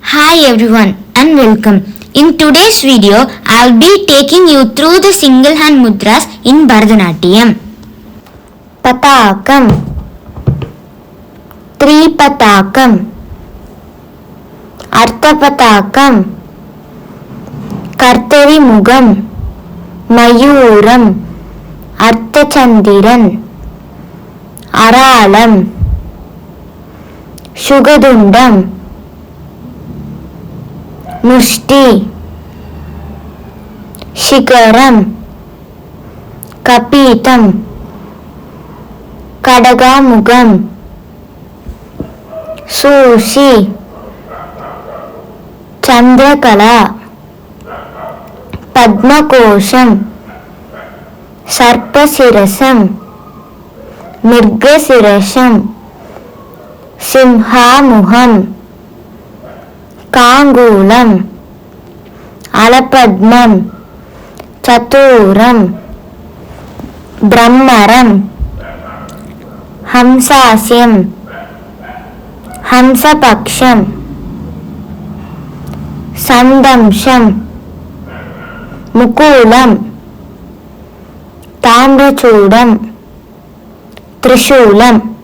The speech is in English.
Hi everyone and welcome. In today's video, I'll be taking you through the single hand mudras in Bharatanatyam. Patakam, Tripatakam, Ardhapatakam, Kartarimukha, Mayuram, Ardhachandra, Arala, Shukatunda, Mushti, Shikhara, Kapitta, Katakamukha, Suchi, Chandrakala, Padmakosha, Sarpashirsha, Mrigashirsha, Simhamukha, Kangula, Alapadma, Chatura, Bhramara, Hamsasya, Hamsapaksha, Samdamsha, Mukula, Tamrachuda, Trishula.